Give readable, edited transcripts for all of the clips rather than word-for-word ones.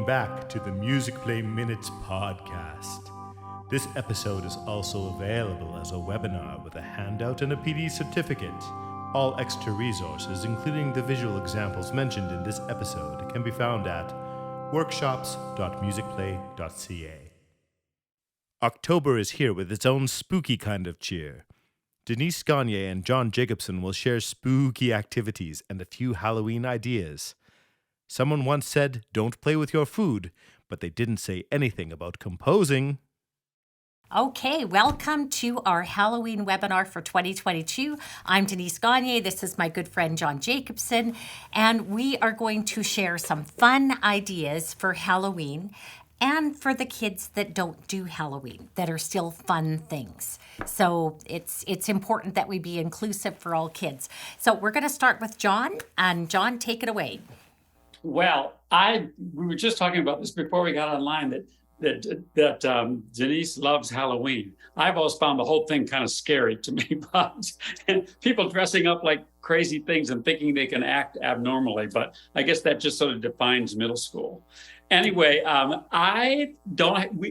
Welcome back to the Musicplay Minutes podcast. This episode is also available as a webinar with a handout and a PD certificate. All extra resources, including the visual examples mentioned in this episode, can be found at workshops.musicplay.ca. October is here with its own spooky kind of cheer. Denise Gagne and Jacobson will share spooky activities and a few Halloween ideas. Someone once said, "Don't play with your food," but they didn't say anything about composing. Okay, welcome to our Halloween webinar for 2022. I'm Denise Gagne. This is my good friend John Jacobson, and we are going to share some fun ideas for Halloween and for the kids that don't do Halloween, that are still fun things. So it's important that we be inclusive for all kids. So we're going to start with John, and John, take it away. Well, we were just talking about this before we got online that Denise loves Halloween. I've always found the whole thing kind of scary to me, but and people dressing up like crazy things and thinking they can act abnormally. But I guess that just sort of defines middle school. Anyway,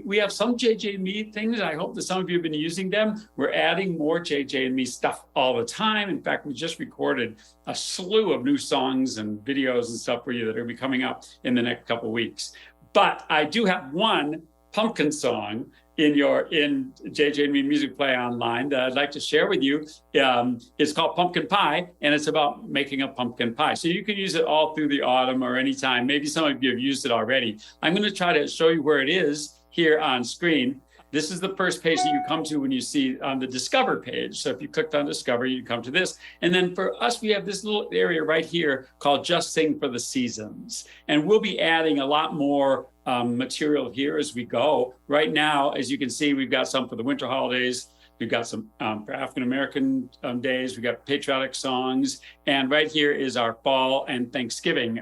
we have some JJ and Me things. I hope that some of you have been using them. We're adding more JJ and Me stuff all the time. In fact, we just recorded a slew of new songs and videos and stuff for you that are going to be coming up in the next couple of weeks. But I do have one pumpkin song in JJ and Me Musicplay online that I'd like to share with you. It's called Pumpkin Pie, and it's about making a pumpkin pie. So you can use it all through the autumn or anytime. Maybe some of you have used it already. I'm going to try to show you where it is here on screen. This is the first page that you come to when you see on the Discover page. So if you clicked on Discover, you come to this. And then for us, we have this little area right here called Just Sing for the Seasons. And we'll be adding a lot more material here as we go. Right now, as you can see, we've got some for the winter holidays. We've got some for African-American days. We've got patriotic songs. And right here is our fall and Thanksgiving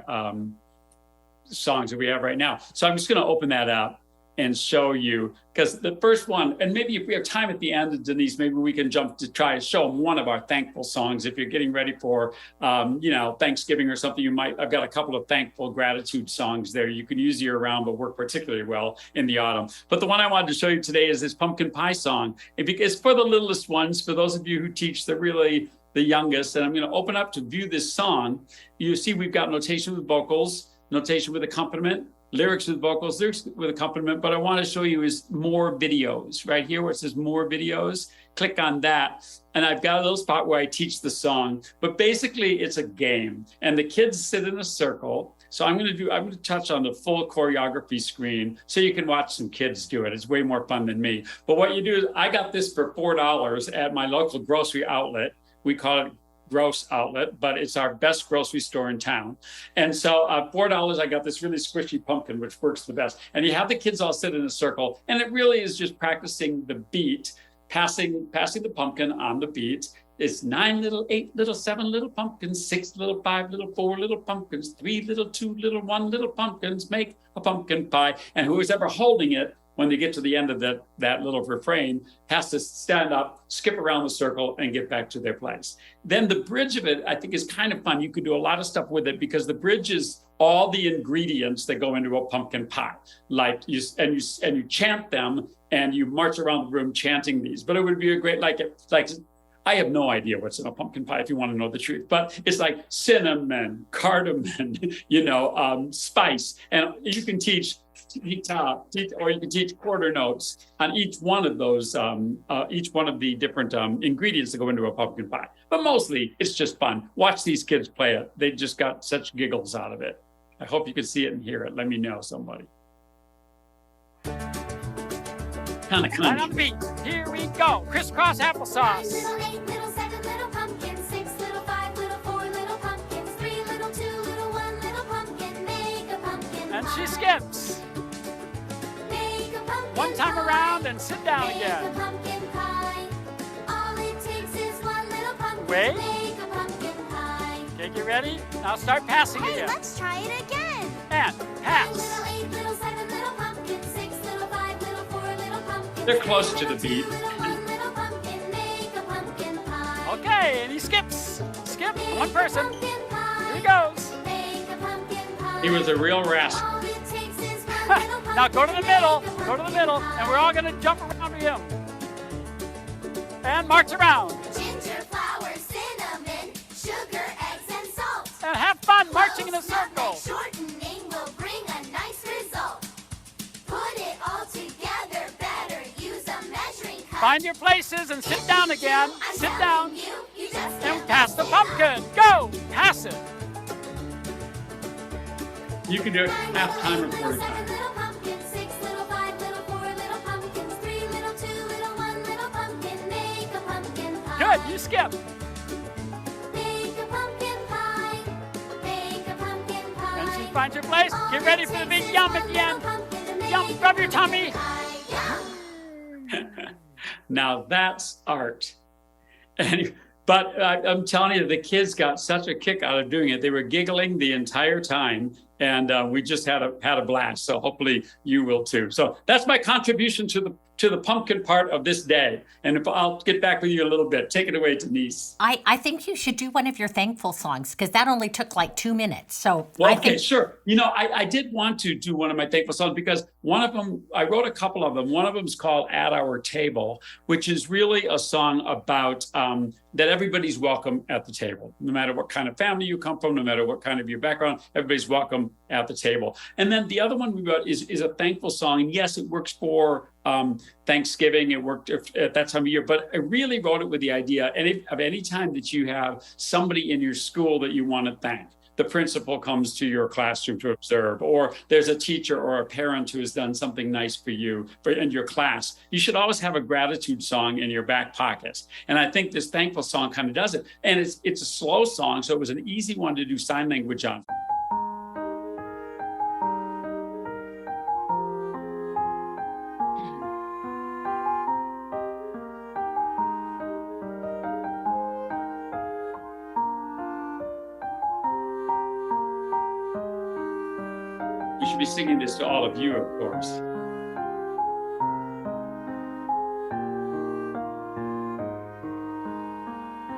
songs that we have right now. So I'm just going to open that up and show you, because the first one, and maybe if we have time at the end, Denise, maybe we can jump to try to show them one of our thankful songs. If you're getting ready for, Thanksgiving or something, I've got a couple of thankful gratitude songs there. You can use year round, but work particularly well in the autumn. But the one I wanted to show you today is this Pumpkin Pie song. It's for the littlest ones, for those of you who teach the youngest. And I'm going to open up to view this song. You see, we've got notation with vocals, notation with accompaniment, lyrics with vocals, lyrics with accompaniment, but I want to show you is more videos. Right here where it says more videos, click on that. And I've got a little spot where I teach the song, but basically it's a game and the kids sit in a circle. So I'm going to touch on the full choreography screen so you can watch some kids do it. It's way more fun than me. But what you do is I got this for $4 at my local grocery outlet. We call it Gross Outlet, but it's our best grocery store in town. And so $4, I got this really squishy pumpkin, which works the best. And you have the kids all sit in a circle, and it really is just practicing the beat, passing the pumpkin on the beat. It's 9 little, 8 little, 7 little pumpkins, 6 little, 5 little, 4 little pumpkins, 3 little, 2 little, 1 little pumpkins, make a pumpkin pie. And who's ever holding it, when they get to the end of that little refrain, has to stand up, skip around the circle, and get back to their place. Then the bridge of it, I think, is kind of fun. You could do a lot of stuff with it because the bridge is all the ingredients that go into a pumpkin pie. Like you chant them, and you march around the room chanting these. But it would be a great, I have no idea what's in a pumpkin pie if you want to know the truth, but it's like cinnamon, cardamom, spice, and you can teach or you can teach quarter notes on each one of those, each one of the different ingredients that go into a pumpkin pie. But mostly, it's just fun. Watch these kids play it. They just got such giggles out of it. I hope you can see it and hear it. Let me know, somebody. Kind of right on the beat. Here we go. Crisscross applesauce. 9 little, 8 little, 7 little pumpkins, 6 little, 5 little, 4 little pumpkins, 3 little, 2 little, 1 little pumpkin, make a pumpkin And pie. she skips. Make a pumpkin One time pie. around and sit down Make again. a pumpkin pie. All it takes is 1 little pumpkin. Wait. Make a pumpkin pie. Okay, get ready? Now start passing Hey, again. let's try it again. And 9 pass. little, 8 little, 7 little pumpkins, 6 little, 5 little, 4 little pumpkins. They're close to the 3 beat. little, 2 little, 1 little pumpkin, make a pumpkin pie. Okay, and he skips. Skip. Make One a person. pumpkin pie. Here he goes. Make a pumpkin pie. He was a real rascal. All it takes is Now go to the middle. Go to the middle. And we're all going to jump around him. And march around. Ginger, flour, cinnamon, sugar, eggs, and salt. And have fun marching in a circle. Shortening will bring a nice result. Put it all together better. Use a measuring cup. Find your places and sit down again. I'm Sit telling down. You just And can't pass the let me pumpkin. Go. Pass it. You can do it half time or 8 quarter little, time. 7 little pumpkins, 6 little, 5 little, 4 little pumpkins, 3 little, 2 little, 1 little pumpkin. Make a pumpkin pie. Good. You skip. Make a pumpkin pie. Make a pumpkin pie. And she finds your place. Get ready for the big yum at the end. Yum. Rub your tummy. Now that's art. But I'm telling you, the kids got such a kick out of doing it. They were giggling the entire time, and we just had a blast. So hopefully you will too. So that's my contribution to the pumpkin part of this day. And if I'll get back with you a little bit. Take it away, Denise. I think you should do one of your thankful songs because that only took like 2 minutes. So Well, I okay, think sure. You know, I did want to do one of my thankful songs because one of them, I wrote a couple of them. One of them is called At Our Table, which is really a song about that everybody's welcome at the table. No matter what kind of family you come from, no matter what kind of your background, everybody's welcome at the table. And then the other one we wrote is a thankful song. And yes, it works for Thanksgiving. It worked at that time of year, but I really wrote it with the idea of any time that you have somebody in your school that you want to thank. The principal comes to your classroom to observe, or there's a teacher or a parent who has done something nice for you in your class. You should always have a gratitude song in your back pocket. And I think this thankful song kind of does it. And it's a slow song, so it was an easy one to do sign language on. We should be singing this to all of you, of course.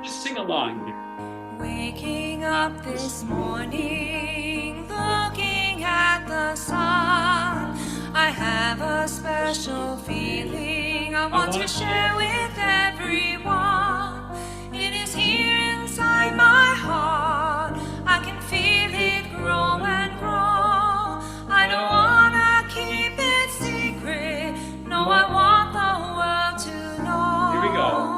Just sing along here. Waking up this morning, looking at the sun, I have a special feeling I want to share with everyone. It is here inside my heart, I can feel it grow and grow. I don't wanna keep it secret, no, I want the world to know. Here we go.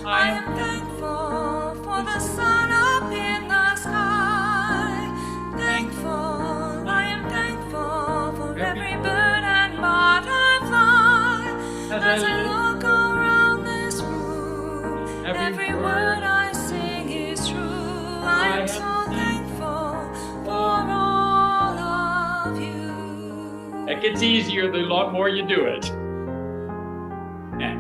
I am thankful for the sun up in the sky. Thankful, I am thankful for every bird and butterfly. As I look around this room, every word I sing is true. I am so thankful for all of you. It gets easier the more you do it. Yeah.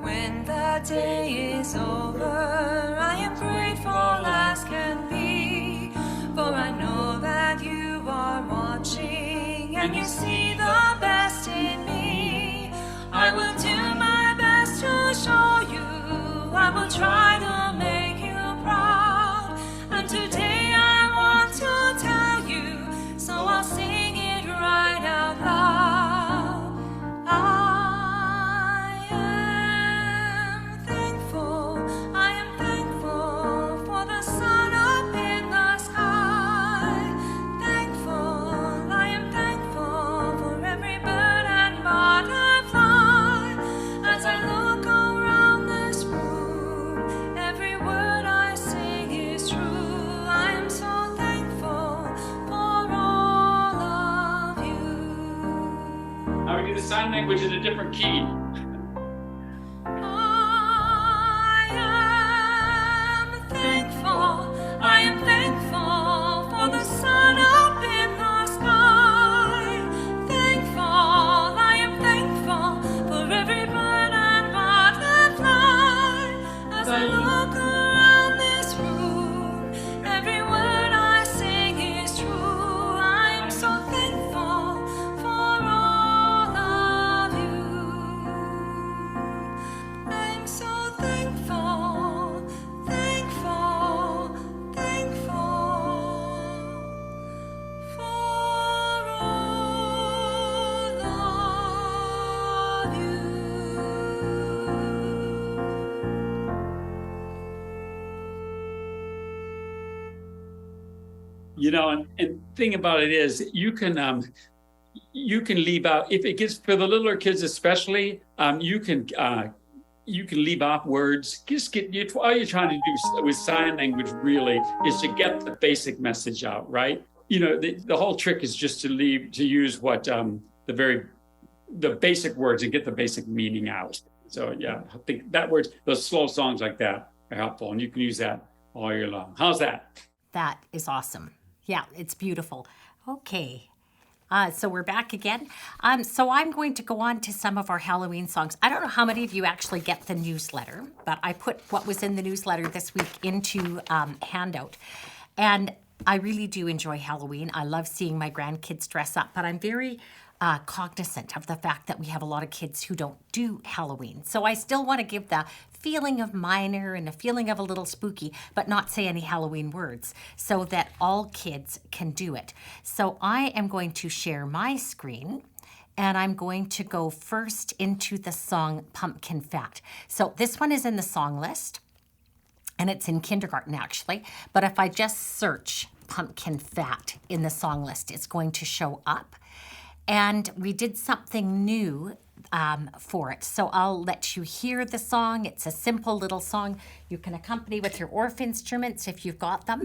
When the day is over, I am grateful as can be, for I know that you are watching and you see the best in me. I will do my best to show you, I will try to make you proud, and today I want to tell you, so I'll sing it right out loud. I am thankful for the sun up in the sky. Thankful, I am thankful for every bird and butterfly. As I look around this room, every word I sing is true. I am so thankful for all of you. Now we do the sign language in a different key. I am thankful for the sun up in the sky. Thankful, I am thankful for every bird and butterfly. As I look around this room, every word I sing is true. I am so thankful for all of you. You know, and thing about it is you can leave out, if it gets, for the littler kids especially, you can leave off words. Just all you're trying to do with sign language really is to get the basic message out, right? You know, the whole trick is just to use what the basic words and get the basic meaning out. So yeah, I think those slow songs like that are helpful, and you can use that all year long. How's that? That is awesome. Yeah, it's beautiful. Okay. So we're back again. So I'm going to go on to some of our Halloween songs. I don't know how many of you actually get the newsletter, but I put what was in the newsletter this week into handout. And I really do enjoy Halloween. I love seeing my grandkids dress up, but I'm very cognizant of the fact that we have a lot of kids who don't do Halloween. So I still want to give the feeling of minor and a feeling of a little spooky, but not say any Halloween words so that all kids can do it. So I am going to share my screen, and I'm going to go first into the song Pumpkin Fat. So this one is in the song list, and it's in kindergarten actually, but if I just search Pumpkin Fat in the song list, it's going to show up. And we did something new for it. So I'll let you hear the song. It's a simple little song. You can accompany with your Orff instruments if you've got them.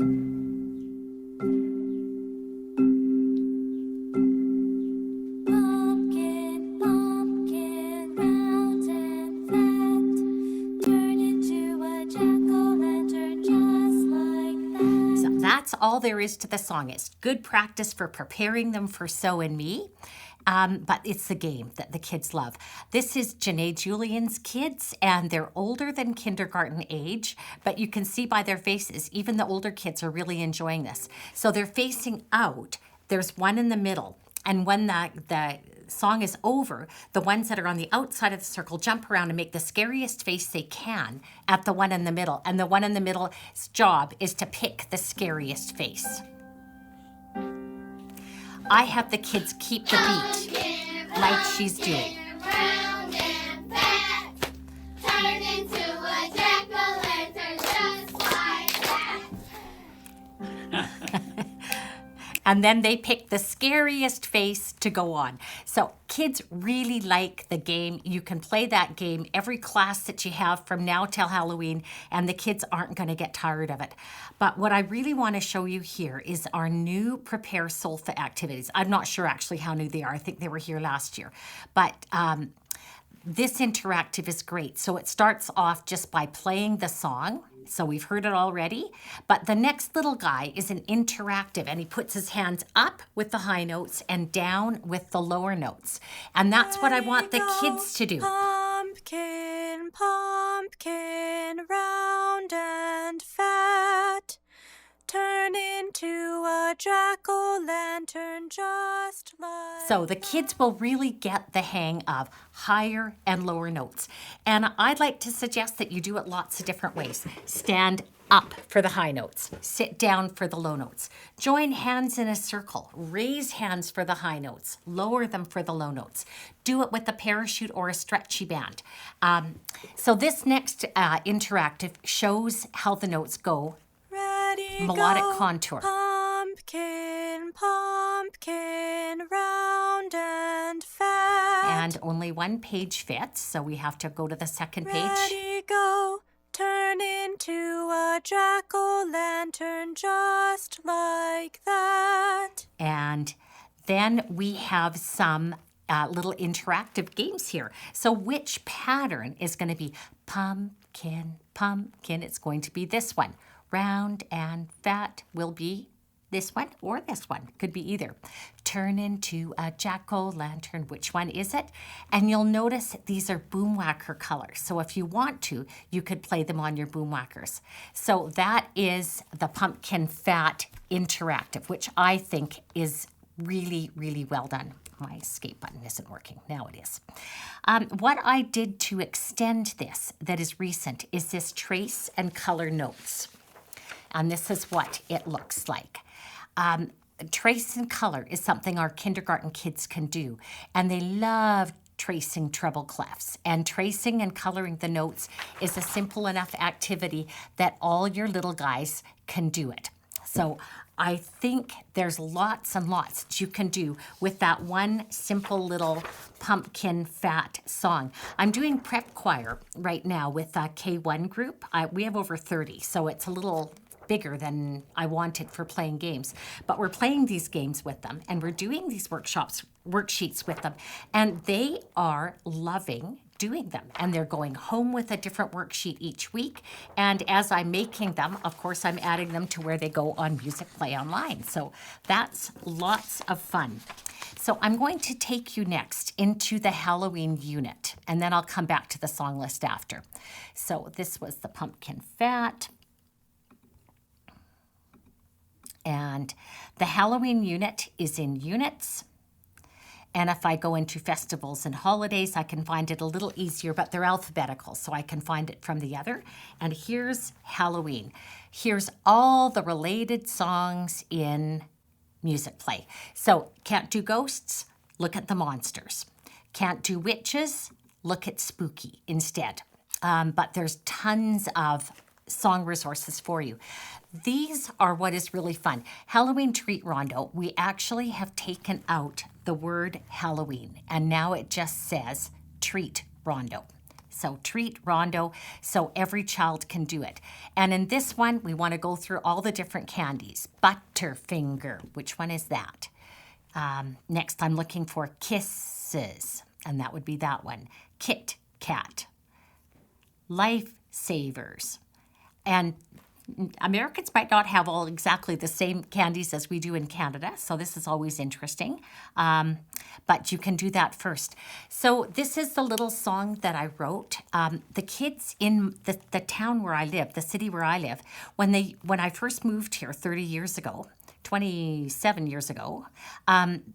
Pumpkin, pumpkin, round and fat, turn into a jack-o'-lantern just like that. So that's all there is to the song. It's good practice for preparing them for So and Me. But it's the game that the kids love. This is Janae Julian's kids, and they're older than kindergarten age, but you can see by their faces, even the older kids are really enjoying this. So they're facing out. There's one in the middle, and when the song is over, the ones that are on the outside of the circle jump around and make the scariest face they can at the one in the middle, and the one in the middle's job is to pick the scariest face. I have the kids keep the beat like she's doing. Round and fat, turn into a jack-o'-lantern just like that. And then they pick the scariest face to go on. So kids really like the game. You can play that game every class that you have from now till Halloween, and the kids aren't going to get tired of it. But what I really want to show you here is our new Prepare Solfa activities. I'm not sure actually how new they are. I think they were here last year. But this interactive is great. So it starts off just by playing the song. So we've heard it already. But the next little guy is an interactive, and he puts his hands up with the high notes and down with the lower notes. And that's what I want the kids to do. Pumpkin, pumpkin, round and fat, turn into a jack-o'-lantern just like... So the kids will really get the hang of higher and lower notes. And I'd like to suggest that you do it lots of different ways. Stand up for the high notes. Sit down for the low notes. Join hands in a circle. Raise hands for the high notes. Lower them for the low notes. Do it with a parachute or a stretchy band. So this next interactive shows how the notes go. Ready, Melodic go. contour. Pumpkin, pumpkin, round and fat. And only one page fits, so we have to go to the second page. Ready, go. Turn into a jack-o'-lantern just like that. And then we have some little interactive games here. So which pattern is going to be pumpkin, pumpkin? It's going to be this one. Round and fat will be this one or this one. Could be either. Turn into a jack-o'-lantern. Which one is it? And you'll notice these are boomwhacker colors. So if you want to, you could play them on your boomwhackers. So that is the Pumpkin Fat interactive, which I think is really, really well done. My escape button isn't working. Now it is. What I did to extend this that is recent is this trace and color notes. And this is what it looks like. Trace and color is something our kindergarten kids can do. And they love tracing treble clefs. And tracing and coloring the notes is a simple enough activity that all your little guys can do it. So I think there's lots and lots that you can do with that one simple little pumpkin fat song. I'm doing prep choir right now with a K1 group. We have over 30, so it's a little bigger than I wanted for playing games. But we're playing these games with them, and we're doing these worksheets with them, and they are loving doing them, and they're going home with a different worksheet each week. And as I'm making them, of course, I'm adding them to where they go on Musicplay online. So that's lots of fun. So I'm going to take you next into the Halloween unit, and then I'll come back to the song list after. So this was the pumpkin fat. And the Halloween unit is in units. And if I go into festivals and holidays, I can find it a little easier, but they're alphabetical, so I can find it from the other. And here's Halloween. Here's all the related songs in Musicplay. So can't do ghosts? Look at the monsters. Can't do witches? Look at spooky instead. But there's tons of song resources for you. These are what is really fun. Halloween Treat Rondo, we actually have taken out the word Halloween, and now it just says Treat Rondo. So Treat Rondo, so every child can do it. And in this one, we want to go through all the different candies. Butterfinger, which one is that? Next, I'm looking for Kisses, and that would be that one. Kit Kat. Lifesavers. And Americans might not have all exactly the same candies as we do in Canada, so this is always interesting. But you can do that first. So this is the little song that I wrote. The kids in the town where I live, the city where I live, when I first moved here 30 years ago, 27 years ago,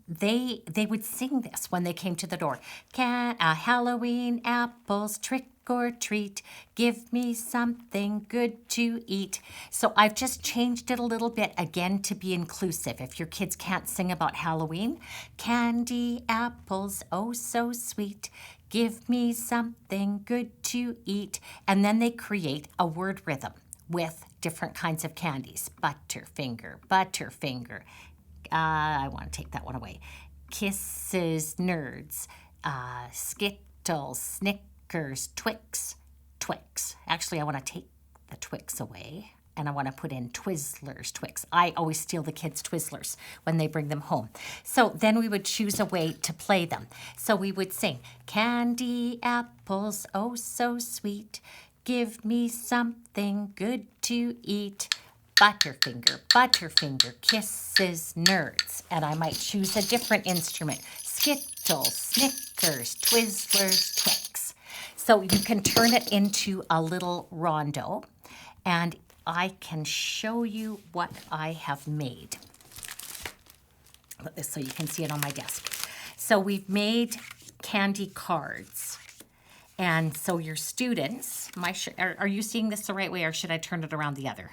they would sing this when they came to the door. Halloween apples, trick or treat, give me something good to eat. So I've just changed it a little bit again to be inclusive. If your kids can't sing about Halloween, candy apples, oh so sweet, give me something good to eat. And then they create a word rhythm with different kinds of candies. Butterfinger, Butterfinger. I want to take that one away. Kisses, Nerds, Skittles, Snickers, Twix, Twix. Actually, I want to take the Twix away, and I want to put in Twizzlers, Twix. I always steal the kids' Twizzlers when they bring them home. So then we would choose a way to play them. So we would sing, candy apples, oh so sweet, give me something good to eat. Butterfinger, Butterfinger, Kisses, Nerds. And I might choose a different instrument. Skittles, Snickers, Twizzlers, Twix. So you can turn it into a little rondo. And I can show you what I have made. Put this so you can see it on my desk. So we've made candy cards. And so your students, are you seeing this the right way, or should I turn it around the other?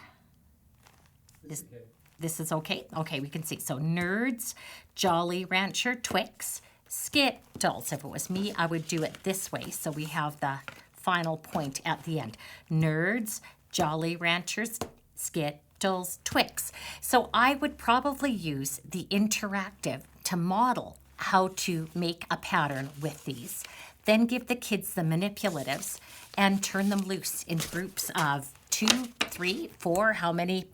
This is okay? Okay, we can see. So Nerds, Jolly Rancher, Twix, Skittles. If it was me, I would do it this way. So we have the final point at the end. Nerds, Jolly Ranchers, Skittles, Twix. So I would probably use the interactive to model how to make a pattern with these. Then give the kids the manipulatives and turn them loose in groups of 2, 3, 4, how many.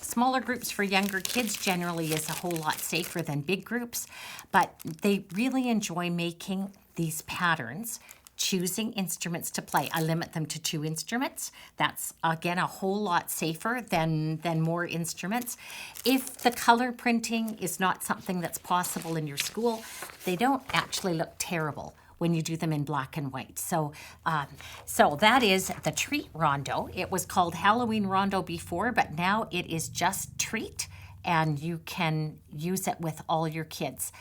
Smaller groups for younger kids generally is a whole lot safer than big groups, but they really enjoy making these patterns, choosing instruments to play. I limit them to 2 instruments. That's, again, a whole lot safer than more instruments. If the color printing is not something that's possible in your school, they don't actually look terrible when you do them in black and white. So that is the Treat Rondo. It was called Halloween Rondo before, but now it is just Treat, and you can use it with all your kids.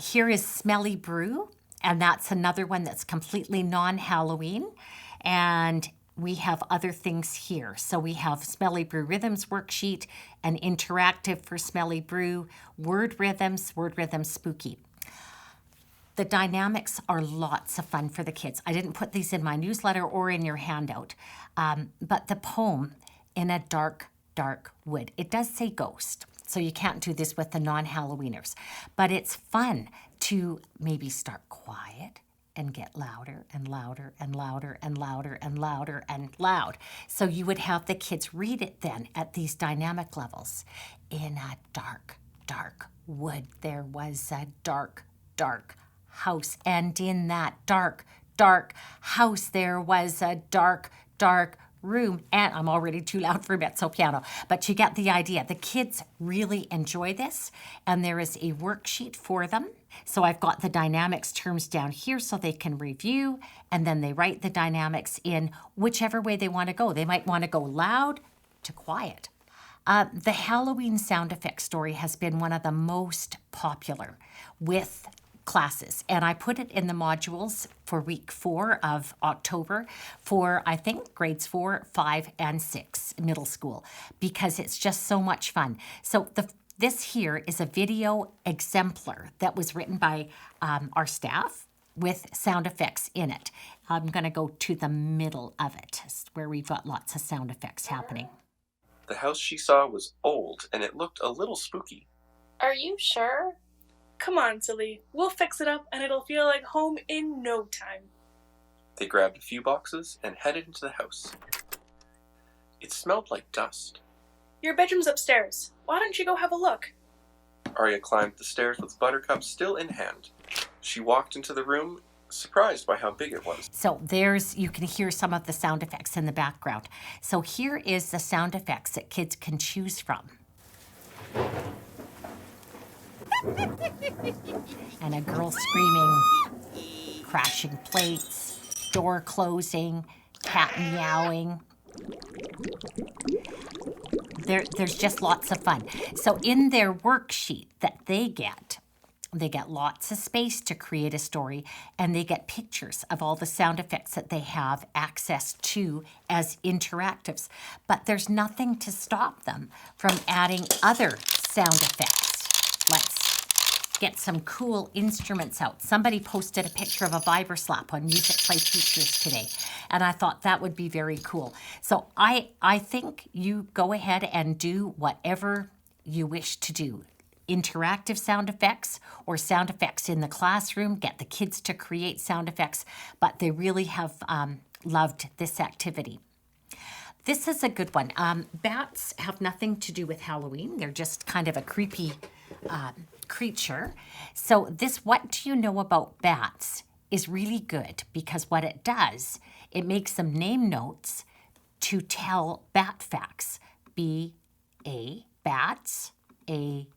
Here is Smelly Brew, and that's another one that's completely non-Halloween. And we have other things here. So we have Smelly Brew Rhythms worksheet, an interactive for Smelly Brew, Word Rhythms Spooky. The dynamics are lots of fun for the kids. I didn't put these in my newsletter or in your handout, but the poem, In a Dark dark wood. It does say ghost, so you can't do this with the non-Halloweeners. But it's fun to maybe start quiet and get louder and louder and louder and louder and louder and loud. So you would have the kids read it then at these dynamic levels. In a dark, dark wood, there was a dark, dark house. And in that dark, dark house, there was a dark, dark room. And I'm already too loud for mezzo piano, but you get the idea. The kids really enjoy this, and there is a worksheet for them. So I've got the dynamics terms down here so they can review, and then they write the dynamics in whichever way they want to go. They might want to go loud to quiet. The Halloween sound effect story has been one of the most popular with classes, and I put it in the modules for week 4 of October for, I think, grades 4, 5, and 6 middle school, because it's just so much fun. So this here is a video exemplar that was written by our staff with sound effects in it. I'm going to go to the middle of it where we've got lots of sound effects happening. The house she saw was old, and it looked a little spooky. Are you sure? Come on, silly. We'll fix it up and it'll feel like home in no time. They grabbed a few boxes and headed into the house. It smelled like dust. Your bedroom's upstairs. Why don't you go have a look? Arya climbed the stairs with Buttercup still in hand. She walked into the room, surprised by how big it was. So you can hear some of the sound effects in the background. So here is the sound effects that kids can choose from. And a girl screaming, crashing plates, door closing, cat meowing. There's just lots of fun. So in their worksheet that they get lots of space to create a story, and they get pictures of all the sound effects that they have access to as interactives. But there's nothing to stop them from adding other sound effects. Let's get some cool instruments out. Somebody posted a picture of a vibroslap on Musicplay Teachers today, and I thought that would be very cool. So I think you go ahead and do whatever you wish to do. Interactive sound effects or sound effects in the classroom. Get the kids to create sound effects, but they really have loved this activity. This is a good one. Bats have nothing to do with Halloween. They're just kind of a creepy creature. So this What Do You Know About Bats is really good, because what it does, it makes them name notes to tell bat facts. B-A, bats, A-E-R-A-C-T-I-V-E,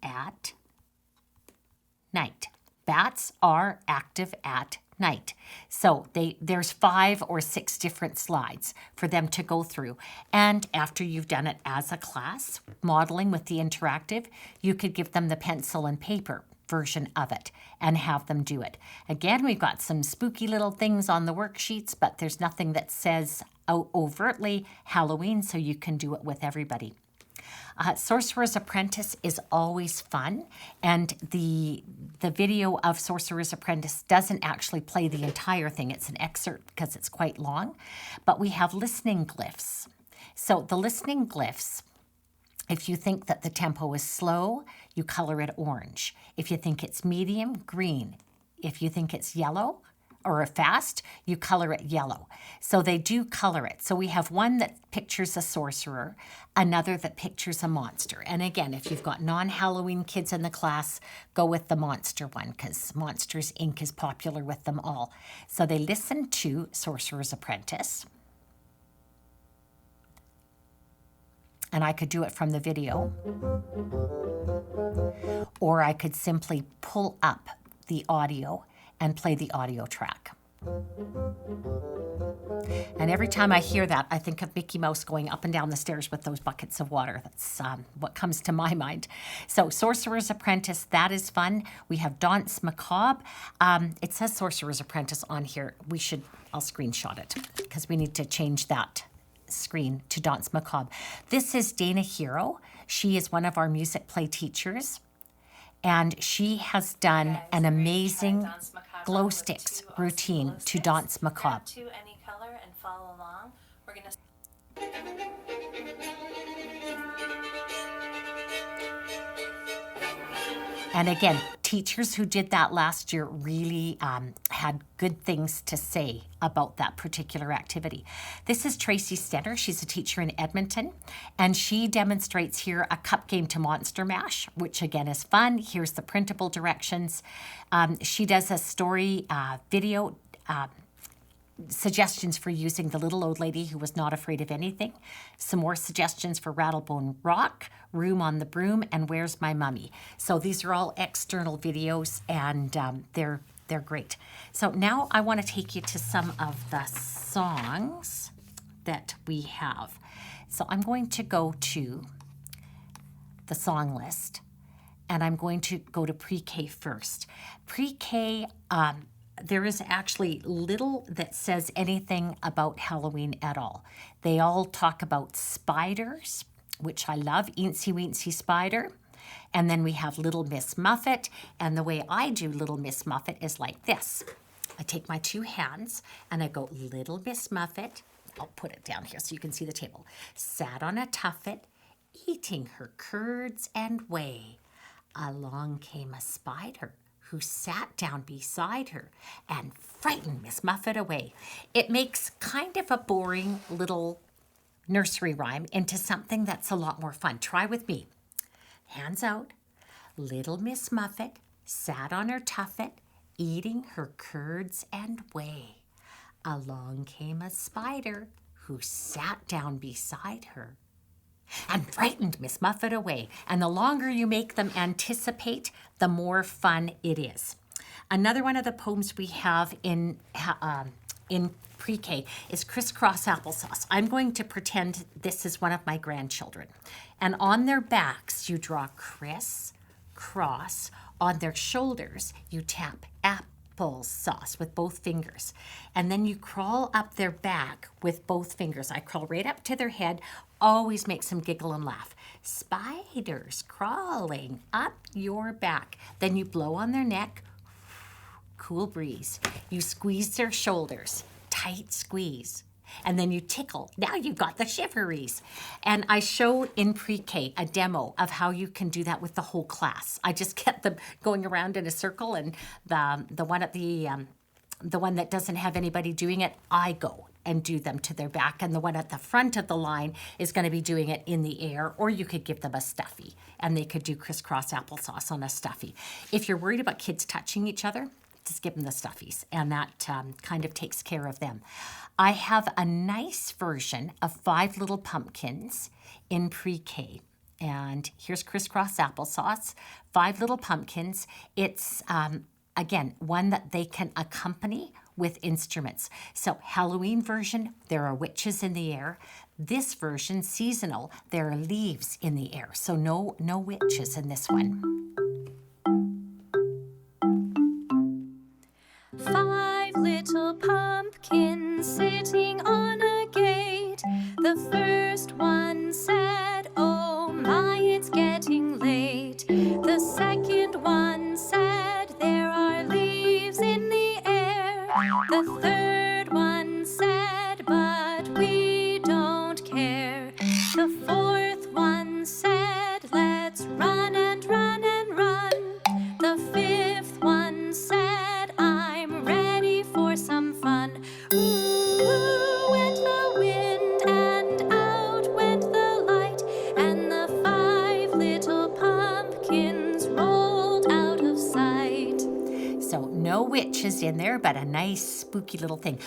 at night. Bats are active at night. So there's 5 or 6 different slides for them to go through. And after you've done it as a class, modeling with the interactive, you could give them the pencil and paper version of it and have them do it. Again, we've got some spooky little things on the worksheets, but there's nothing that says overtly Halloween, so you can do it with everybody. Sorcerer's Apprentice is always fun, and the video of Sorcerer's Apprentice doesn't actually play the entire thing. It's an excerpt because it's quite long, but we have listening glyphs. So the listening glyphs, if you think that the tempo is slow, you color it orange. If you think it's medium, green. If you think it's yellow or fast, you color it yellow. So they do color it. So we have one that pictures a sorcerer, another that pictures a monster. And again, if you've got non-Halloween kids in the class, go with the monster one, because Monsters, Inc. is popular with them all. So they listen to Sorcerer's Apprentice. And I could do it from the video. Or I could simply pull up the audio and play the audio track. And every time I hear that, I think of Mickey Mouse going up and down the stairs with those buckets of water. That's what comes to my mind. So Sorcerer's Apprentice, that is fun. We have Danse Macabre. It says Sorcerer's Apprentice on here. I'll screenshot it because we need to change that screen to Danse Macabre. This is Dana Hero. She is one of our Musicplay teachers. and she has done an amazing glow sticks routine to Danse Macabre. To any color and follow along. We're gonna. And again, teachers who did that last year really had good things to say about that particular activity. This is Tracy Stenner. She's a teacher in Edmonton, and she demonstrates here a cup game to Monster Mash, which again is fun. Here's the printable directions. She does a story video suggestions for using the little old lady who was not afraid of anything, some more suggestions for Rattlebone Rock, Room on the Broom, and Where's My Mummy. So these are all external videos, and they're great. So now I want to take you to some of the songs that we have. So I'm going to go to the song list, and I'm going to go to pre-K first. Pre-K, there is actually little that says anything about Halloween at all. They all talk about spiders, which I love, Eensy Weensy Spider. And then we have Little Miss Muffet. And the way I do Little Miss Muffet is like this. I take my two hands and I go, Little Miss Muffet. I'll put it down here so you can see the table. Sat on a tuffet, eating her curds and whey. Along came a spider who sat down beside her and frightened Miss Muffet away. It makes kind of a boring little nursery rhyme into something that's a lot more fun. Try with me. Hands out. Little Miss Muffet sat on her tuffet, eating her curds and whey. Along came a spider who sat down beside her and frightened Miss Muffet away. And the longer you make them anticipate, the more fun it is. Another one of the poems we have in pre-K is Crisscross Applesauce. I'm going to pretend this is one of my grandchildren. And on their backs, you draw criss, cross. On their shoulders, you tap applesauce with both fingers. And then you crawl up their back with both fingers. I crawl right up to their head, always makes them giggle and laugh. Spiders crawling up your back. Then you blow on their neck, cool breeze. You squeeze their shoulders, tight squeeze. And then you tickle. Now you've got the shiveries. And I show in pre-K a demo of how you can do that with the whole class. I just get them going around in a circle, and the one at the one that doesn't have anybody doing it, I go and do them to their back. And the one at the front of the line is going to be doing it in the air, or you could give them a stuffy, and they could do crisscross applesauce on a stuffy. If you're worried about kids touching each other, just give them the stuffies, and that kind of takes care of them. I have a nice version of 5 Little Pumpkins in pre-K. And here's Crisscross Applesauce, 5 Little Pumpkins. It's, again, one that they can accompany with instruments. So Halloween version, there are witches in the air. This version, seasonal, there are leaves in the air. So no witches in this one. 5 little pumpkins sitting on a gate. The first one said, "Oh my, it's getting late." The second one said, "There are leaves in the air." The third one said, "But we don't care." The fourth one said, "Let's run and run and run." The fifth one said, "I'm ready for some fun." Ooh, went the wind and out went the light, and the 5 little pumpkins rolled out of sight. So no witches in there, but a nice spooky little thing.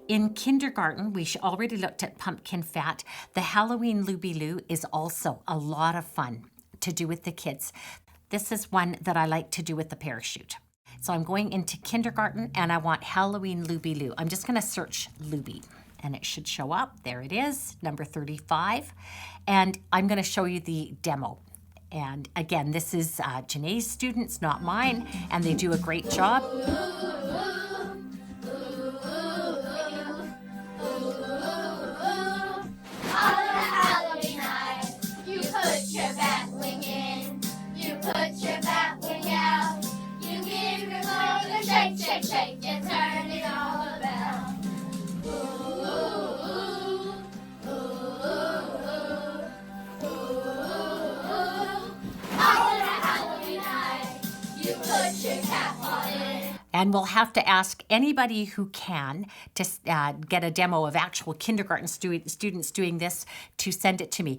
In kindergarten, we already looked at pumpkin fat. The Halloween Looby-Loo is also a lot of fun to do with the kids. This is one that I like to do with the parachute. So I'm going into kindergarten, and I want Halloween Looby-Loo. I'm just going to search Looby, and it should show up. There it is, number 35. And I'm going to show you the demo. And again, this is Janae's students, not mine, and they do a great job. Halloween night, you put your bat wing in. You put your bat wing shake, shake, and turn it all around. Ooh, ooh, ooh, ooh, ooh, ooh. On a Halloween night, you put your cap on it. And we'll have to ask anybody who can to get a demo of actual kindergarten students doing this to send it to me.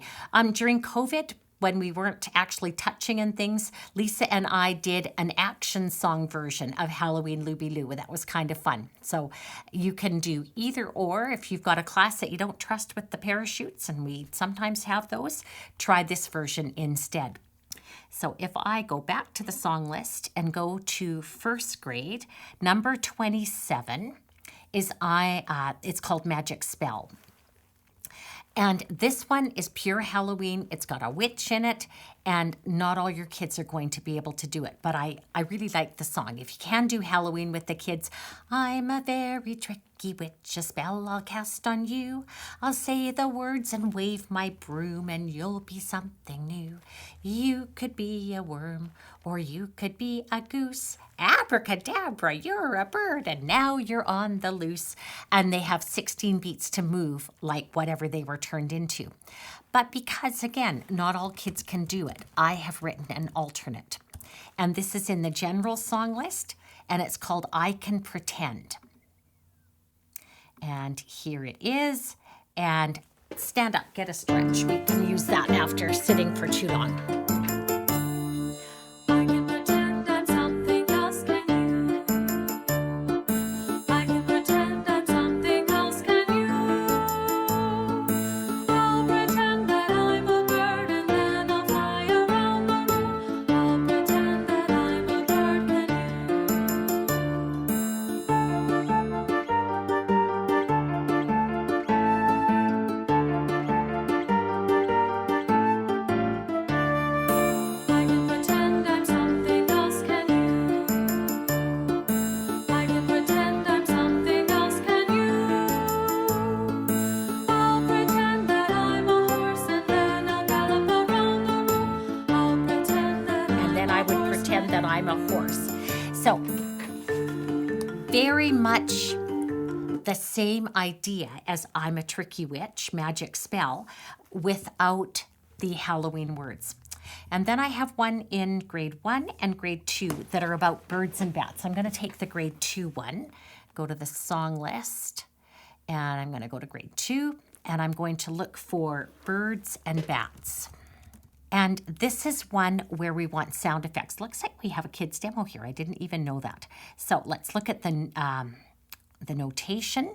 During COVID, when we weren't actually touching and things, Lisa and I did an action song version of Halloween Looby Loo. That was kind of fun. So you can do either or. If you've got a class that you don't trust with the parachutes, and we sometimes have those, try this version instead. So if I go back to the song list and go to first grade, number 27 is it's called Magic Spell. And this one is pure Halloween. It's got a witch in it, and not all your kids are going to be able to do it. But I really like the song. If you can do Halloween with the kids, I'm a very tricky witch, a spell I'll cast on you. I'll say the words and wave my broom, and you'll be something new. You could be a worm, or you could be a goose. Abracadabra, you're a bird, and now you're on the loose. And they have 16 beats to move like whatever they were turned into. But because, again, not all kids can do it, I have written an alternate. And this is in the general song list, and it's called I Can Pretend. And here it is. And stand up, get a stretch. We can use that after sitting for too long. I can pretend I'm something else, can you? I can pretend I'm something else, can you? I'll pretend that I'm a bird and then I'll fly around the room. I'll pretend that I'm a bird, can you? I can pretend I'm something else, can you? I can pretend I'm something else, can you? I'll pretend that I'm a horse and then I'll gallop around the room. I'll pretend that And then I would pretend that I'm a horse. So, very much the same idea as I'm a tricky witch, magic spell, without the Halloween words. And then I have one in grade 1 and grade 2 that are about birds and bats. I'm going to take the grade 2 one, go to the song list, and I'm going to go to grade 2, and I'm going to look for birds and bats. And this is one where we want sound effects. Looks like we have a kid's demo here. I didn't even know that. So let's look at the notation.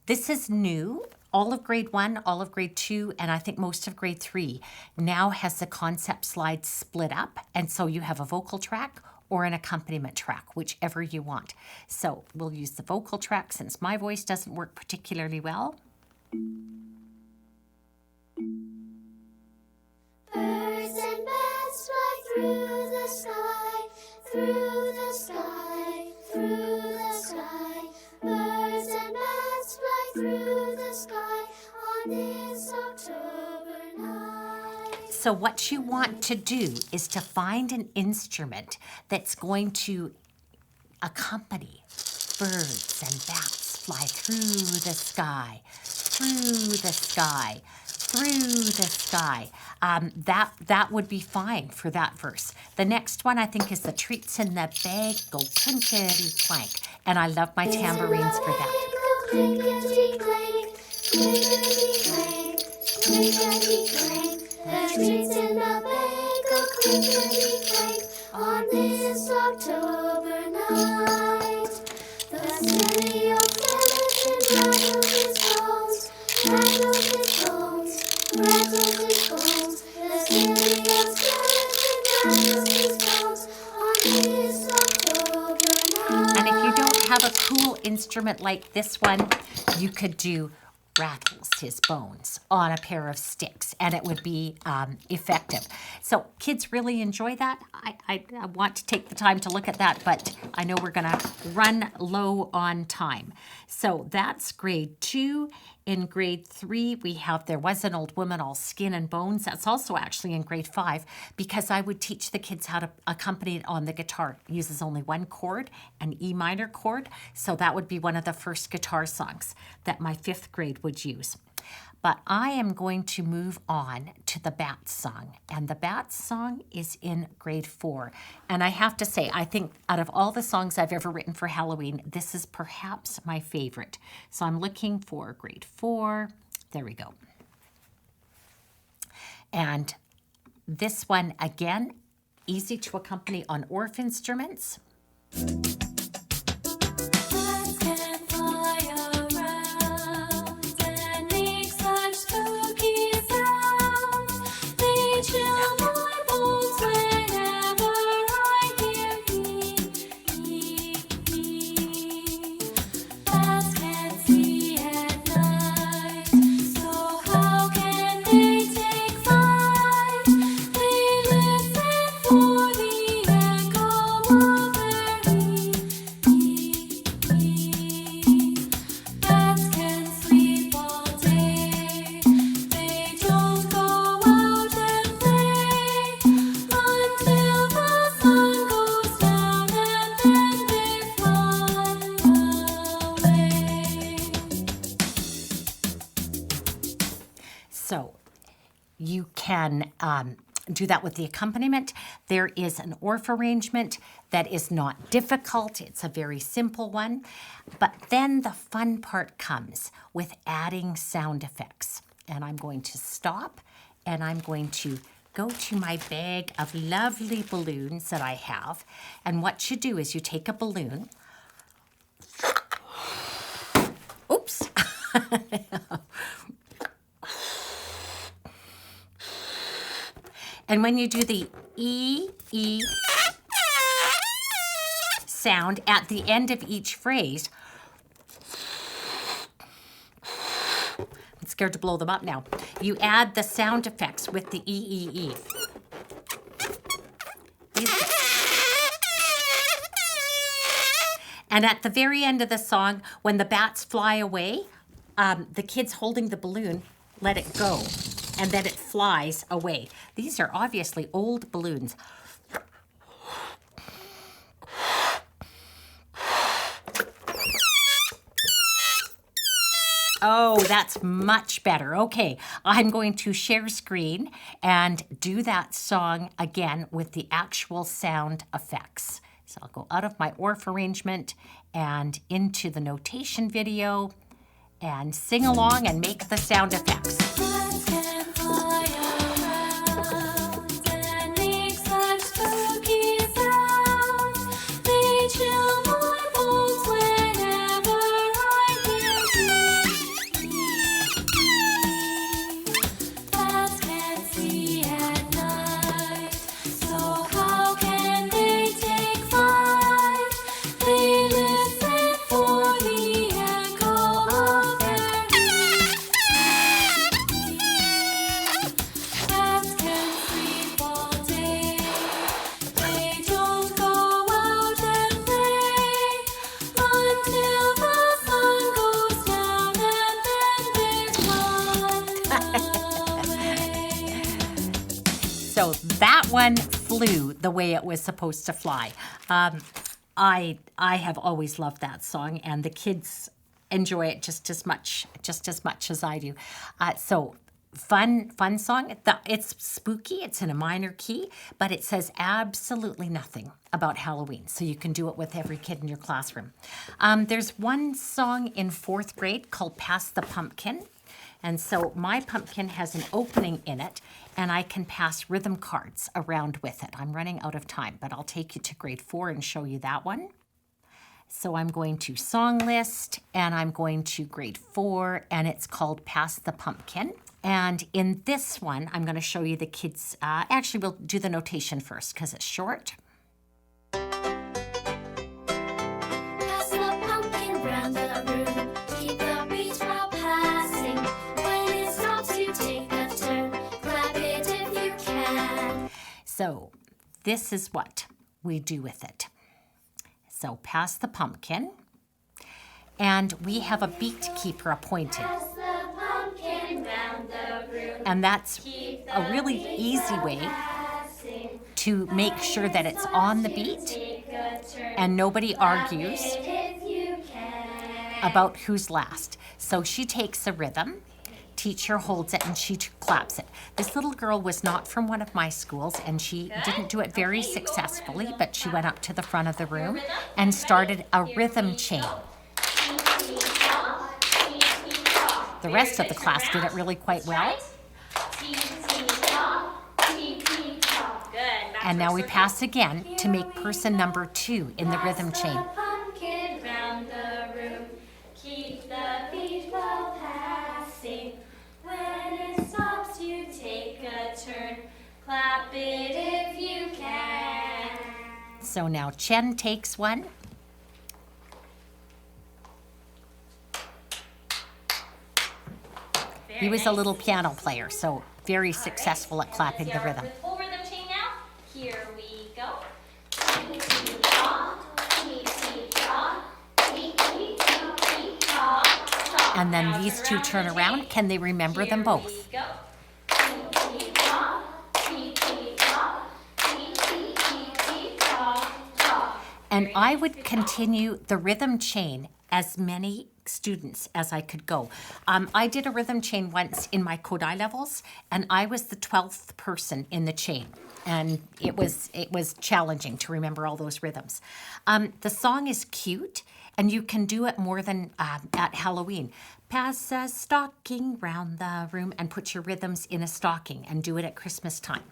This is new. All of grade 1, all of grade 2, and I think most of grade 3 now has the concept slide split up. And so you have a vocal track or an accompaniment track, whichever you want. So we'll use the vocal track since my voice doesn't work particularly well. Birds and bats fly through the sky, through the sky, through the sky. Birds and bats fly through the sky on this October night. So what you want to do is to find an instrument that's going to accompany birds and bats fly through the sky, through the sky, through the sky. That would be fine for that verse. The next one I think is the treats in the bag go clinkety clank, and I love my tambourines for that. Clinkety clank, clinkety clank, clinkety clank. The treats in the bag go clinkety clank on this October night. The steady old skeleton rattles his bones, rattles his bones, rattles his bones. The steady old skeleton rattles his bones on this October night. And if you don't have a cool instrument like this one, you could do rattles his bones on a pair of sticks, and it would be effective. So kids really enjoy that. I want to take the time to look at that, but I know we're going to run low on time. So that's grade 2 In grade 3, we have There Was an Old Woman All Skin and Bones. That's also actually in grade 5 because I would teach the kids how to accompany it on the guitar. It uses only one chord, an E minor chord. So that would be one of the first guitar songs that my 5th grade would use. But I am going to move on to the Bat Song. And the Bat Song is in grade 4. And I have to say, I think out of all the songs I've ever written for Halloween, this is perhaps my favorite. So I'm looking for grade 4. There we go. And this one, again, easy to accompany on Orff instruments. So you can do that with the accompaniment. There is an Orff arrangement that is not difficult. It's a very simple one. But then the fun part comes with adding sound effects. And I'm going to stop and I'm going to go to my bag of lovely balloons that I have. And what you do is you take a balloon. Oops. And when you do the E sound at the end of each phrase, I'm scared to blow them up now. You add the sound effects with the E. And at the very end of the song, when the bats fly away, the kids holding the balloon let it go. And then it flies away. These are obviously old balloons. Oh, that's much better. Okay, I'm going to share screen and do that song again with the actual sound effects. So I'll go out of my Orff arrangement and into the notation video and sing along and make the sound effects. So that one flew the way it was supposed to fly. I have always loved that song, and the kids enjoy it just as much as I do. So fun song. It's spooky. It's in a minor key, but it says absolutely nothing about Halloween. So you can do it with every kid in your classroom. There's one song in 4th grade called Pass the Pumpkin. And so my pumpkin has an opening in it, and I can pass rhythm cards around with it. I'm running out of time, but I'll take you to grade 4 and show you that one. So I'm going to song list, and I'm going to grade 4, and it's called Pass the Pumpkin. And in this one, I'm going to show you the kids. Actually, we'll do the notation first because it's short. Pass the pumpkin round the room. Keep the beat while passing. When it stops, you take a turn. Clap it if you can. So this is what we do with it. So pass the pumpkin. And we have a beat keeper appointed. Pass the And that's a really easy way to make sure that it's on the beat and nobody argues about who's last. So she takes a rhythm, teacher holds it, and she claps it. This little girl was not from one of my schools, and she didn't do it very successfully, but she went up to the front of the room and started a rhythm chain. The rest of the class did it really quite well. And now we pass again to make person number 2 in the rhythm chain. Pumpkin round the room. Keep the beat well passing. When it stops, you take a turn. Clap it if you can. So now Chen takes one. He was a little piano player, so very successful at clapping the rhythm. With full rhythm chain now. Here we go. And then these two turn around. Can they remember them both? And I would continue the rhythm chain as many students as I could go. I did a rhythm chain once in my Kodai levels, and I was the 12th person in the chain. And it was challenging to remember all those rhythms. The song is cute, and you can do it more than at Halloween. Pass a stocking round the room and put your rhythms in a stocking and do it at Christmas time.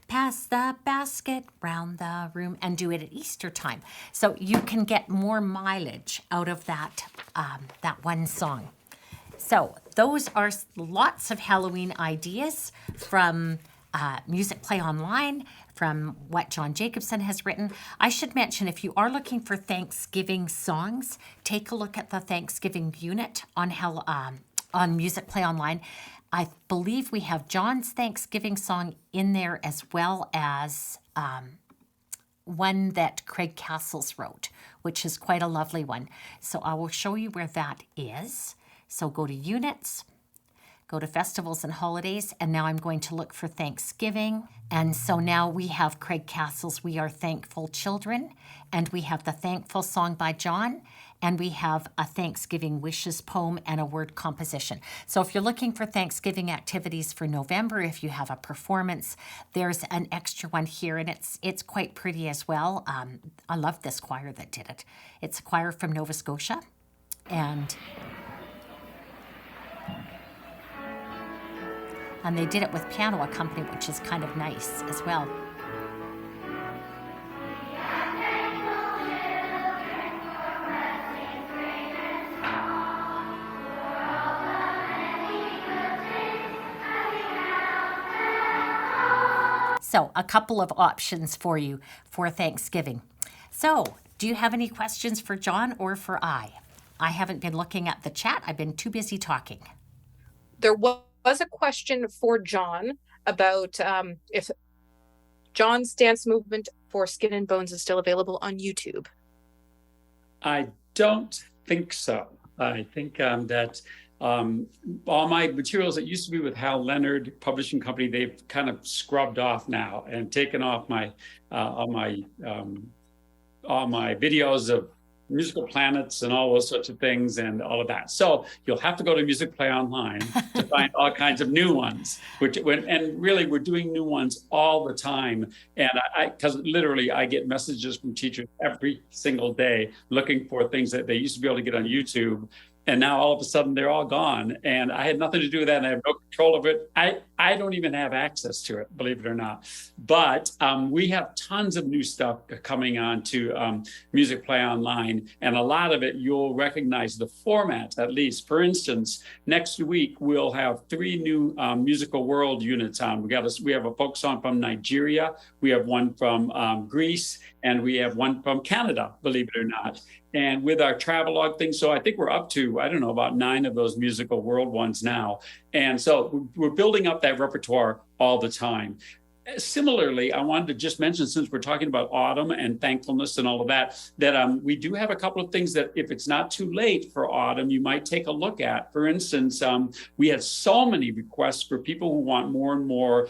Pass the basket round the room and do it at Easter time. So you can get more mileage out of that one song. So those are lots of Halloween ideas from Musicplay Online, from what John Jacobson has written. I should mention, if you are looking for Thanksgiving songs, take a look at the Thanksgiving unit on Musicplay Online. I believe we have John's Thanksgiving song in there, as well as one that Craig Castles wrote, which is quite a lovely one. So I will show you where that is. So go to Units, go to Festivals and Holidays, and now I'm going to look for Thanksgiving. And so now we have Craig Castles' We Are Thankful Children, and we have the Thankful song by John, and we have a Thanksgiving wishes poem and a word composition. So if you're looking for Thanksgiving activities for November, if you have a performance, there's an extra one here, and it's quite pretty as well. I love this choir that did it. It's a choir from Nova Scotia, and they did it with piano accompaniment, which is kind of nice as well. So a couple of options for you for Thanksgiving. So do you have any questions for John or for I? I haven't been looking at the chat. I've been too busy talking. There was a question for John about if John's dance movement for Skin and Bones is still available on YouTube. I don't think so. I think that all my materials that used to be with Hal Leonard Publishing Company, they've kind of scrubbed off now and taken off all my videos of musical planets and all those sorts of things and all of that. So you'll have to go to Musicplay Online to find all kinds of new ones, and really we're doing new ones all the time. And because literally I get messages from teachers every single day looking for things that they used to be able to get on YouTube. And now all of a sudden they're all gone, and I had nothing to do with that, and I have no control of it. I don't even have access to it, believe it or not. But we have tons of new stuff coming on to Musicplay Online, and a lot of it you'll recognize the format, at least. For instance, next week we'll have 3 new musical world units on. We have a folk song from Nigeria, we have one from Greece, and we have one from Canada, believe it or not. And with our travelogue thing, so I think we're up to, I don't know, about 9 of those musical world ones now. And so we're building up that repertoire all the time. Similarly, I wanted to just mention, since we're talking about autumn and thankfulness and all of that, that we do have a couple of things that, if it's not too late for autumn, you might take a look at. For instance, we had so many requests for people who want more and more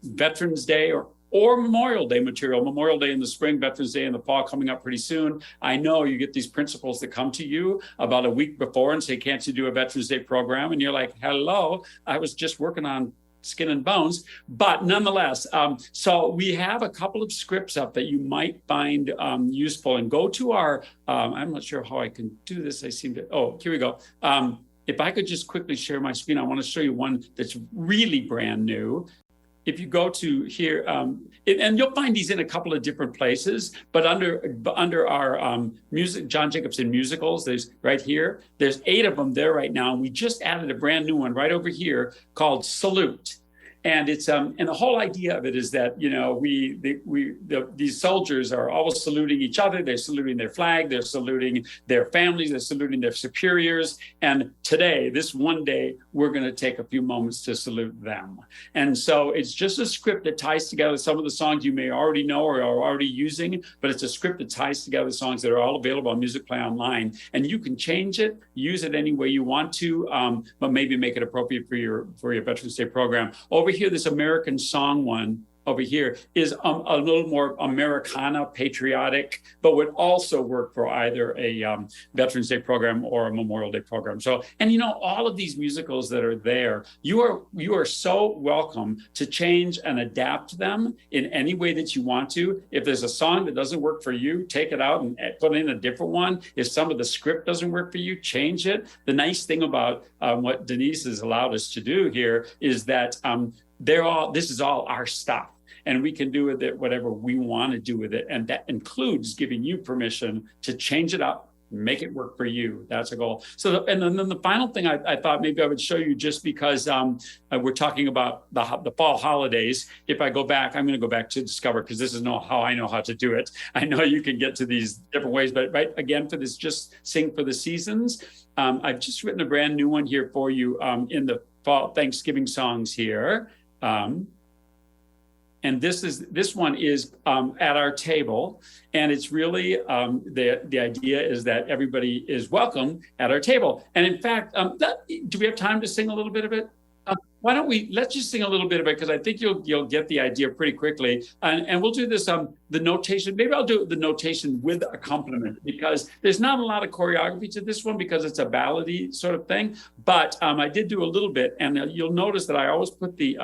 Veterans Day or Memorial Day material. Memorial Day in the spring, Veterans Day in the fall, coming up pretty soon. I know you get these principals that come to you about a week before and say, can't you do a Veterans Day program? And you're like, hello, I was just working on Skin and Bones. But nonetheless, so we have a couple of scripts up that you might find useful. And go to our, I'm not sure how I can do this. I seem to, oh, here we go. If I could just quickly share my screen, I want to show you one that's really brand new. If you go to here, and you'll find these in a couple of different places, but under our music, John Jacobson musicals, there's right here, there's 8 of them there right now. And we just added a brand new one right over here called Salute. And it's and the whole idea of it is that, you know, these soldiers are always saluting each other. They're saluting their flag. They're saluting their families. They're saluting their superiors. And today, this one day, we're going to take a few moments to salute them. And so it's just a script that ties together some of the songs you may already know or are already using, but it's a script that ties together songs that are all available on Musicplay online. And you can change it, use it any way you want to, but maybe make it appropriate for your Veterans Day program. Over here, this American song one over here is a little more Americana, patriotic, but would also work for either a Veterans Day program or a Memorial Day program. So, and you know, all of these musicals that are there, you are so welcome to change and adapt them in any way that you want to. If there's a song that doesn't work for you, take it out and put in a different one. If some of the script doesn't work for you, change it. The nice thing about what Denise has allowed us to do here is that this is all our stuff. And we can do with it whatever we want to do with it. And that includes giving you permission to change it up, make it work for you. That's a goal. So, and then the final thing I thought maybe I would show you, just because we're talking about the fall holidays. If I go back, I'm going to go back to Discover, because this is how I know how to do it. I know you can get to these different ways, but right again, for this, just Sing for the Seasons. I've just written a brand new one here for you in the fall Thanksgiving songs here. And this one is at our table, and it's really the idea is that everybody is welcome at our table. And in fact, do we have time to sing a little bit of it? Why don't let's just sing a little bit of it, because I think you'll get the idea pretty quickly. And we'll do this the notation. Maybe I'll do the notation with accompaniment, because there's not a lot of choreography to this one because it's a ballady sort of thing. But I did do a little bit, and you'll notice that I always put the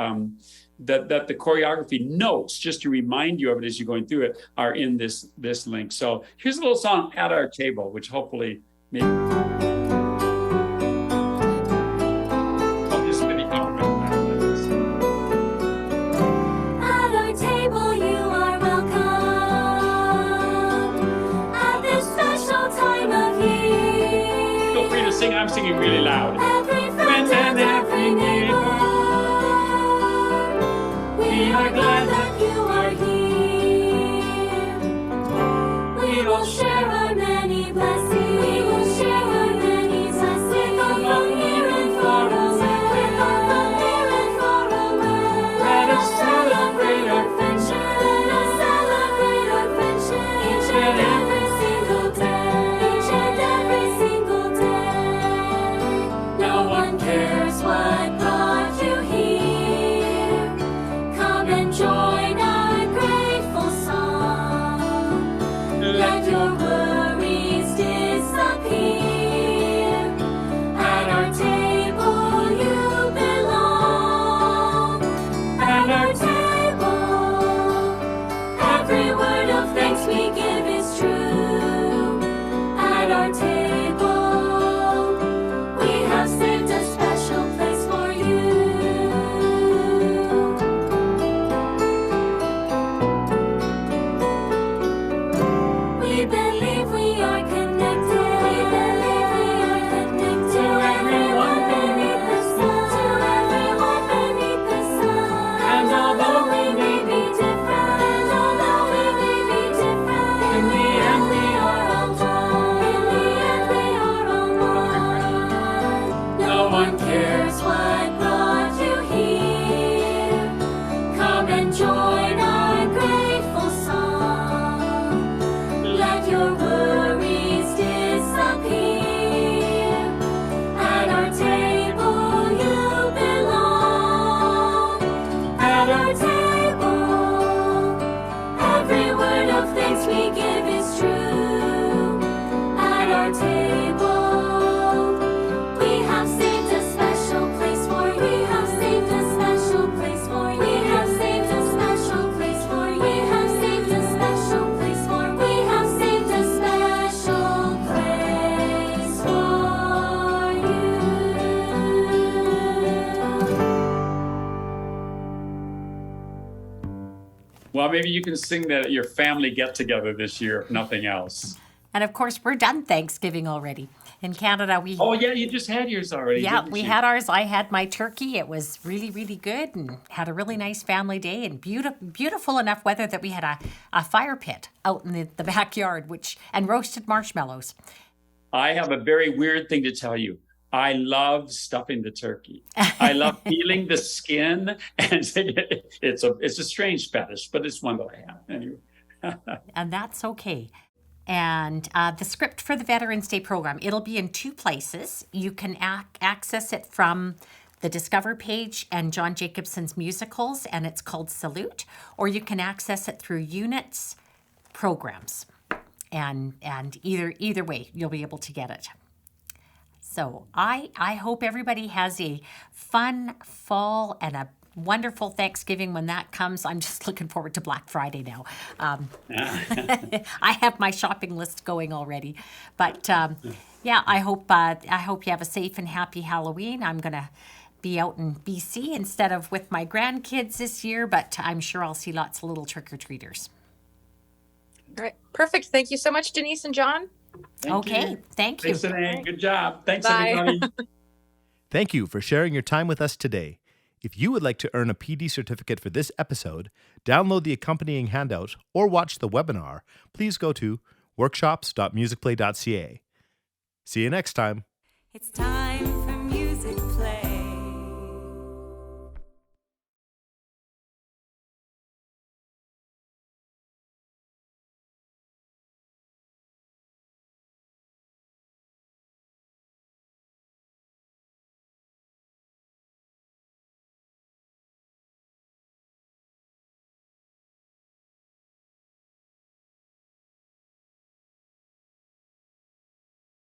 that the choreography notes, just to remind you of it as you're going through it, are in this link. So here's a little song, At Our Table, which hopefully maybe I'll just maybe compliment At our table you are welcome at this special time of year. Feel free to sing. I'm singing really loud. Every friend and every neighbor, we are glad that you are here. We will share our many blessings. We will share our many blessings. From near and far away. From near and far away. Let us celebrate our friendship. Let us celebrate our friendship. Each and every single day. Each and every single day. No one cares what brought you here. Come and join our grateful song. Let your worries disappear. At our table you belong. At our table, every word of thanks we give is true. At our table, we have saved a special place for you. We believe we are connected. We believe we are connected to everyone beneath the sun. To everyone beneath the sun. And although we may be different, in the end we are all one. In the maybe you can sing that at your family get-together this year, if nothing else. And of course, we're done Thanksgiving already. In Canada, we... Oh, yeah, you just had yours already, Yeah, didn't we you? had ours. I had my turkey. It was really, really good and had a really nice family day and beautiful enough weather that we had a fire pit out in the backyard, and roasted marshmallows. I have a very weird thing to tell you. I love stuffing the turkey. I love peeling the skin, and it's a strange fetish, but it's one that I have anyway. And that's okay. And the script for the Veterans Day program, it'll be in 2 places. You can access it from the Discover page and John Jacobson's musicals, and it's called Salute, or you can access it through Units programs. And either way, you'll be able to get it. So I hope everybody has a fun fall and a wonderful Thanksgiving when that comes. I'm just looking forward to Black Friday now. I have my shopping list going already. But yeah, I hope you have a safe and happy Halloween. I'm going to be out in BC instead of with my grandkids this year, but I'm sure I'll see lots of little trick-or-treaters. All right. Perfect. Thank you so much, Denise and John. Thank you. Thanks, Elaine. Good job. Thanks, Bye. everybody. Thank you for sharing your time with us today. If you would like to earn a PD certificate for this episode, download the accompanying handout, or watch the webinar, please go to workshops.musicplay.ca. See you next time. It's time